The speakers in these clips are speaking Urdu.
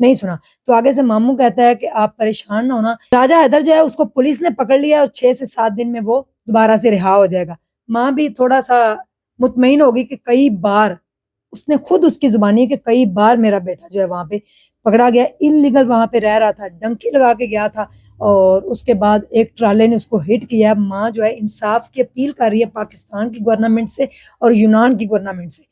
نہیں سنا. تو آگے سے ماموں کہتا ہے کہ آپ پریشان نہ ہونا, راجہ حیدر جو ہے اس کو پولیس نے پکڑ لیا اور 6 سے 7 دن میں وہ دوبارہ سے رہا ہو جائے گا. ماں بھی تھوڑا سا مطمئن ہوگی کہ کئی بار اس نے خود اس کی زبانی کہ کئی بار میرا بیٹا جو ہے وہاں پہ پکڑا گیا, انلیگل وہاں پہ رہ رہا تھا, ڈنکی لگا کے گیا تھا اور اس کے بعد ایک ٹرالے نے اس کو ہٹ کیا. ماں جو ہے انصاف کی اپیل کر رہی ہے پاکستان کی گورنمنٹ سے اور یونان کی گورنمنٹ سے.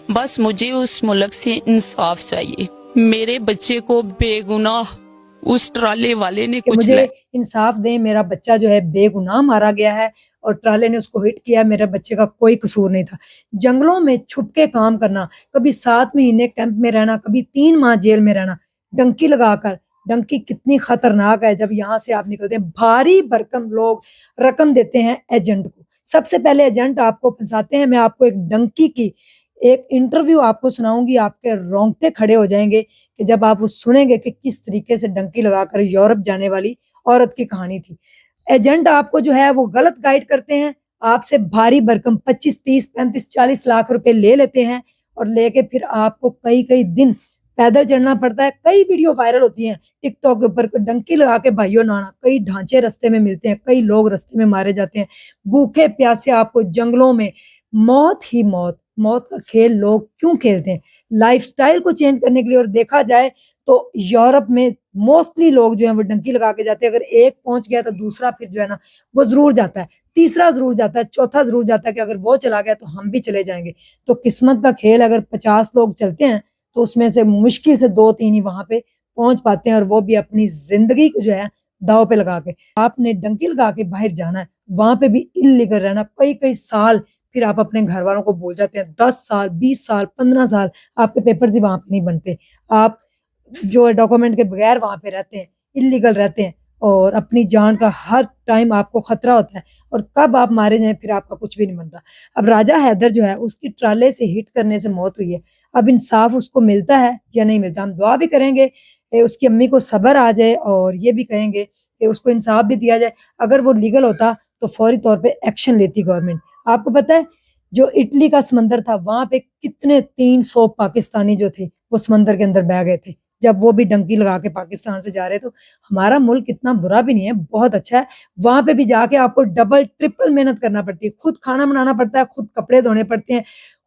بس مجھے اس ملک سے انصاف چاہیے. میرے بچے کو بے گناہ اس ٹرالے والے نے کہ کچھ مجھے انصاف دیں, میرا بچہ جو ہے بے گناہ مارا گیا ہے اور ٹرالے نے اس کو ہٹ کیا, میرے بچے کا کوئی قصور نہیں تھا. جنگلوں میں چھپ کے کام کرنا, کبھی 7 مہینے کیمپ میں رہنا, کبھی 3 ماہ جیل میں رہنا, ڈنکی لگا کر. ڈنکی کتنی خطرناک ہے, جب یہاں سے آپ نکلتے ہیں بھاری بھرکم لوگ رقم دیتے ہیں ایجنٹ کو. سب سے پہلے ایجنٹ آپ کو پھنساتے ہیں. میں آپ کو ایک ڈنکی کی ایک انٹرویو آپ کو سناؤں گی, آپ کے رونگٹے کھڑے ہو جائیں گے کہ جب آپ وہ سنیں گے کہ کس طریقے سے ڈنکی لگا کر یورپ جانے والی عورت کی کہانی تھی. ایجنٹ آپ کو جو ہے وہ غلط گائیڈ کرتے ہیں, آپ سے بھاری بھرکم 25 30 35 40 لاکھ روپے لے لیتے ہیں اور لے کے پھر آپ کو کئی دن پیدل چڑھنا پڑتا ہے. کئی ویڈیو وائرل ہوتی ہیں ٹک ٹاک کے اوپر, ڈنکی لگا کے بھائیوں نانا, کئی ڈھانچے رستے میں ملتے ہیں, کئی لوگ رستے میں مارے جاتے ہیں, بھوکے پیاسے آپ کو جنگلوں میں موت ہی موت. موت کا کھیل لوگ کیوں کھیلتے ہیں؟ لائف سٹائل کو چینج کرنے کے لیے. اور دیکھا جائے تو یورپ میں موسٹلی لوگ جو ہیں وہ ڈنکی لگا کے جاتے ہیں. اگر ایک پہنچ گیا تو دوسرا پھر جو ہے نا وہ ضرور جاتا ہے, تیسرا ضرور جاتا ہے, چوتھا ضرور جاتا ہے کہ اگر وہ چلا گیا تو ہم بھی چلے جائیں گے. تو قسمت کا کھیل, اگر 50 لوگ چلتے ہیں تو اس میں سے مشکل سے 2-3 ہی وہاں پہ پہنچ پاتے ہیں, اور وہ بھی اپنی زندگی کو جو ہے داؤ پہ لگا کے. آپ نے ڈنکی لگا کے باہر جانا ہے, وہاں پہ بھی انلیگل رہنا کئی سال, پھر آپ اپنے گھر والوں کو بول جاتے ہیں 10 سال 20 سال 15 سال آپ کے پیپرز ہی وہاں پہ نہیں بنتے. آپ جو ڈاکومنٹ کے بغیر وہاں پہ رہتے ہیں, انلیگل رہتے ہیں, اور اپنی جان کا ہر ٹائم آپ کو خطرہ ہوتا ہے, اور کب آپ مارے جائیں پھر آپ کا کچھ بھی نہیں بنتا. اب راجہ حیدر جو ہے اس کی ٹرالے سے ہٹ کرنے سے موت ہوئی ہے. اب انصاف اس کو ملتا ہے یا نہیں ملتا؟ ہم دعا بھی کریں گے کہ اس کی امی کو صبر آ جائے, اور یہ بھی کہیں گے کہ اس کو انصاف بھی دیا جائے. اگر وہ لیگل ہوتا تو فوری طور پہ ایکشن لیتی گورنمنٹ. آپ کو پتہ ہے جو اٹلی کا سمندر تھا, وہاں پہ کتنے 300 پاکستانی جو تھے وہ سمندر کے اندر بہ گئے تھے, جب وہ بھی ڈنکی لگا کے پاکستان سے جا رہے. تو ہمارا ملک اتنا برا بھی نہیں ہے, بہت اچھا ہے. وہاں پہ بھی جا کے آپ کو ڈبل ٹرپل محنت کرنا پڑتی ہے, خود کھانا بنانا پڑتا ہے, خود کپڑے دھونے پڑتے ہیں,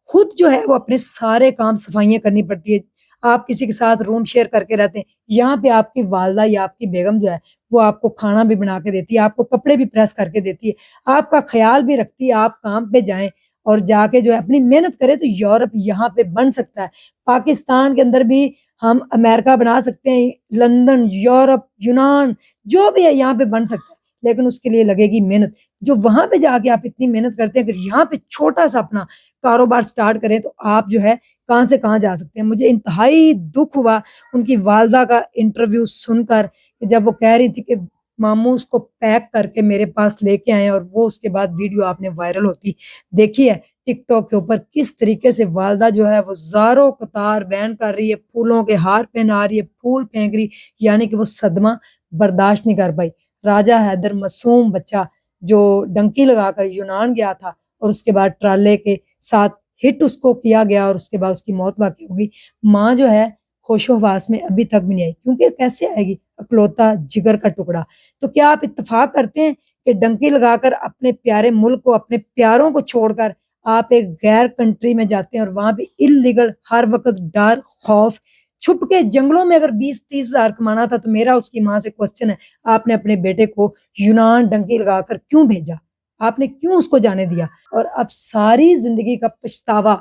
خود جو ہے وہ اپنے سارے کام صفائیاں کرنی پڑتی ہے. آپ کسی کے ساتھ روم شیئر کر کے رہتے ہیں, یہاں پہ آپ کی والدہ یا آپ کی بیگم جو ہے وہ آپ کو کھانا بھی بنا کے دیتی ہے, آپ کو کپڑے بھی پریس کر کے دیتی ہے, آپ کا خیال بھی رکھتی ہے. آپ کام پہ جائیں اور جا کے جو ہے اپنی محنت کرے تو یورپ یہاں پہ بن سکتا ہے. پاکستان کے اندر بھی ہم امریکہ بنا سکتے ہیں, لندن, یورپ, یونان, جو بھی ہے یہاں پہ بن سکتا ہے, لیکن اس کے لیے لگے گی محنت. جو وہاں پہ جا کے آپ اتنی محنت کرتے ہیں, اگر یہاں پہ چھوٹا سا اپنا کاروبار سٹارٹ کریں تو آپ جو ہے کہاں سے کہاں جا سکتے ہیں. مجھے انتہائی دکھ ہوا ان کی والدہ کا انٹرویو سن کر, جب وہ کہہ رہی تھی کہ ماموں اس کو پیک کر کے میرے پاس لے کے آئے, اور وہ اس کے بعد ویڈیو آپ نے وائرل ہوتی دیکھی ہے ٹک ٹاک کے اوپر, کس طریقے سے والدہ جو ہے وہ زاروں قطار بیان کر رہی ہے, پھولوں کے ہار پہنا رہی ہے, پھول پھینک رہی, یعنی کہ وہ صدمہ برداشت نہیں کر پائی. راجہ حیدر معصوم بچہ جو ڈنکی لگا کر یونان گیا تھا, اور اس کے بعد ٹرالے کے ساتھ ہٹ اس کو کیا گیا, اور اس کے بعد اس کی موت واقع ہوگی. ماں جو ہے ہوش و حواس میں ابھی تک بھی نہیں آئی, کیونکہ کیسے آئے گی, اکلوتا جگر کا ٹکڑا. تو کیا آپ اتفاق کرتے ہیں کہ ڈنکی لگا کر اپنے پیارے ملک کو, اپنے پیاروں کو چھوڑ کر آپ ایک غیر کنٹری میں جاتے ہیں, اور وہاں بھی انلیگل ہر وقت ڈر خوف چھپ کے جنگلوں میں اگر 20-30 ہزار کمانا تھا؟ تو میرا اس کی ماں سے کوسچن ہے, آپ نے اپنے بیٹے کو یونان ڈنکی لگا کر کیوں بھیجا؟ آپ نے کیوں اس کو جانے دیا؟ اور اب ساری زندگی کا پچھتاوا,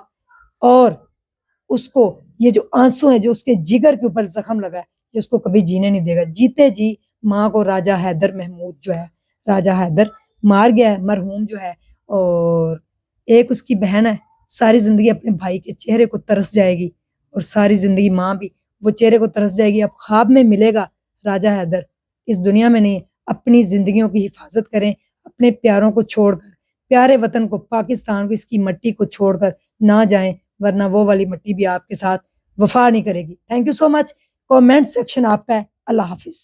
اور اس کو یہ جو آنسو ہے جو اس کے جگر کے اوپر زخم لگا ہے, یہ اس کو کبھی جینے نہیں دے گا. جیتے جی ماں کو راجہ حیدر محمود جو ہے, راجہ حیدر مار گیا ہے مرحوم جو ہے, اور ایک اس کی بہن ہے, ساری زندگی اپنے بھائی کے چہرے کو ترس جائے گی, اور ساری زندگی ماں بھی وہ چہرے کو ترس جائے گی. اب خواب میں ملے گا راجہ حیدر, اس دنیا میں نہیں. اپنی زندگیوں کی حفاظت کریں, اپنے پیاروں کو چھوڑ کر, پیارے وطن کو, پاکستان کو, اس کی مٹی کو چھوڑ کر نہ جائیں, ورنہ وہ والی مٹی بھی آپ کے ساتھ وفا نہیں کرے گی. Thank you so much. Comment section آپ کا ہے. اللہ حافظ.